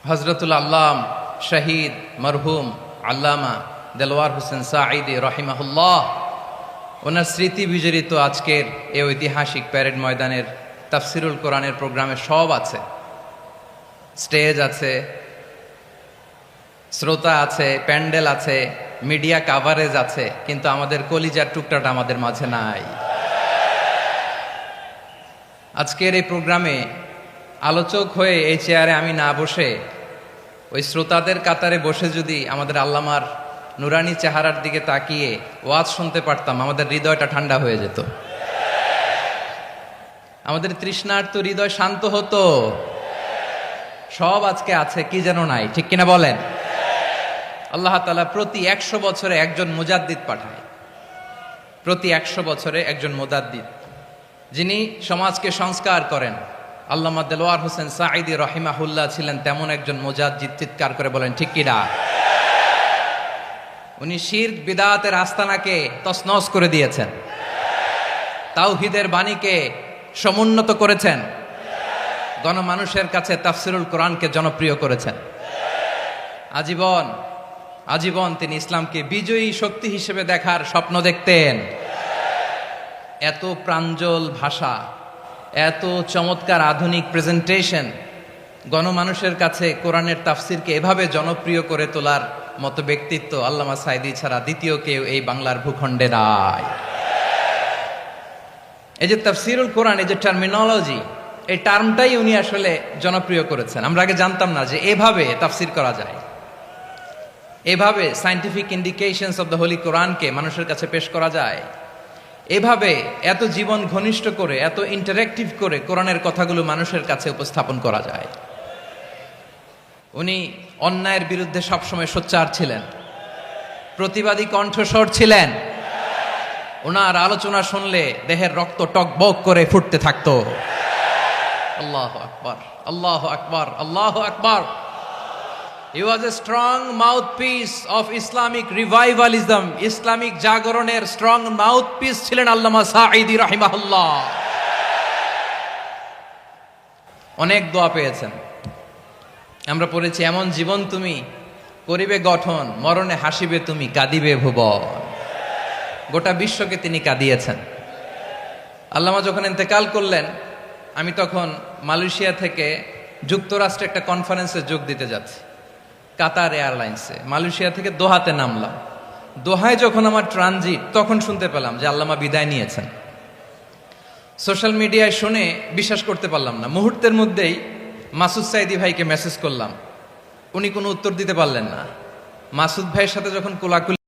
হজরতুল আল্লাম শহীদ মরহুম আল্লামা দেলওয়ার হোসেন সাঈদী রহিমাহুল্লাহ ওনার স্মৃতি বিজড়িত আজকের এই ঐতিহাসিক প্যারেড ময়দানের তাফসিরুল কোরআনের প্রোগ্রামে সব আছে। স্টেজ আছে, শ্রোতা আছে, প্যান্ডেল আছে, মিডিয়া কাভারেজ আছে, কিন্তু আমাদের কলিজার টুকটাটা আমাদের মাঝে নাই। আজকের এই প্রোগ্রামে আলোচক হয়ে এই চেয়ারে আমি না বসে ওই শ্রোতাদের কাতারে বসে যদি আমাদের আল্লামার নুরানি চেহারার দিকে তাকিয়ে ওয়াজ শুনতে পারতাম, আমাদের হৃদয়টা ঠান্ডা হয়ে যেত, আমাদের তৃষ্ণার্ত হৃদয় শান্ত হতো। সব আজকে আছে, কি যেন নাই, ঠিক কিনা বলেন? আল্লাহ তাআলা প্রতি 100 বছরে একজন মুজাদ্দিদ পাঠায়, প্রতি 100 বছরে একজন মুজাদ্দিদ, যিনি সমাজকে সংস্কার করেন। আল্লামা দেলওয়ার হোসেন সাঈদী রহিমাহুল্লাহ ছিলেন তেমন একজন মুজাদ্দিদ। চিৎকার করে বলেন ঠিক কিনা? উনি শিরক বিদআতের আস্তানাকে তছনছ করে দিয়েছেন, তাওহীদের বাণীকে সমুন্নত করেছেন, গণমানুষের কাছে তাফসিরুল কোরআনকে জনপ্রিয় করেছেন। আজীবন আজীবন তিনি ইসলামকে বিজয়ী শক্তি হিসেবে দেখার স্বপ্ন দেখতেন। এত প্রাঞ্জল ভাষা, এত চমৎকার আধুনিক প্রেজেন্টেশন, গণমানুষের কাছে কোরআনের তাফসিরকে এভাবে জনপ্রিয় করে তোলার মতো ব্যক্তিত্ব আল্লামা সাঈদী ছাড়া দ্বিতীয় কেউ এই বাংলার ভূখণ্ডে নাই। এই যে তাফসিরুল কোরআন, এই যে টার্মিনোলজি, এই টার্মটাই উনি আসলে জনপ্রিয় করেছেন। আমরা আগে জানতাম না যে এভাবে তাফসির করা যায়, এভাবে scientific indications of the Holi কোরআনকে মানুষের কাছে পেশ করা যায়, এভাবে এত জীবন ঘনিষ্ঠ করে, এত ইন্টারেক্টিভ করে কোরআনের কথাগুলো মানুষের কাছে উপস্থাপন করা যায়। উনি অন্যায়ের বিরুদ্ধে সবসময় সোচ্চার ছিলেন, প্রতিবাদী কণ্ঠস্বর ছিলেন। ওনার আলোচনা শুনলে দেহের রক্ত টকবক করে ফুটতে থাকতো। আল্লাহু আকবার, আল্লাহু আকবার, আল্লাহু আকবার। He was a strong mouthpiece of Islamic revivalism. Islamic জাগরণের স্ট্রং মাউথপিস ছিলেন আল্লামা সাঈদী রাহিমাহুল্লাহ। অনেক দোয়া পেয়েছেন, আমরা পড়েছি, এমন জীবন তুমি করিবে গঠন, মরণে হাসিবে তুমি, কাঁদিবে ভুবন। গোটা বিশ্বকে তিনি কাঁদিয়েছেন। আল্লামা যখন ইন্তেকাল করলেন, আমি তখন মালয়েশিয়া থেকে যুক্তরাষ্ট্রে একটা কনফারেন্সে যোগ দিতে যাচ্ছি, কাতার এয়ারলাইন্সে। মালয়েশিয়া থেকে দোহাতে নামলাম। দোহায় যখন আমার ট্রানজিট, তখন শুনতে পেলাম যে আল্লামা বিদায় নিয়েছেন। সোশ্যাল মিডিয়ায় শুনে বিশ্বাস করতে পারলাম না। মুহূর্তের মধ্যেই মাসুদ সাঈদী ভাইকে মেসেজ করলাম, উনি কোনো উত্তর দিতে পারলেন না। মাসুদ ভাইয়ের সাথে যখন কোলাকুলি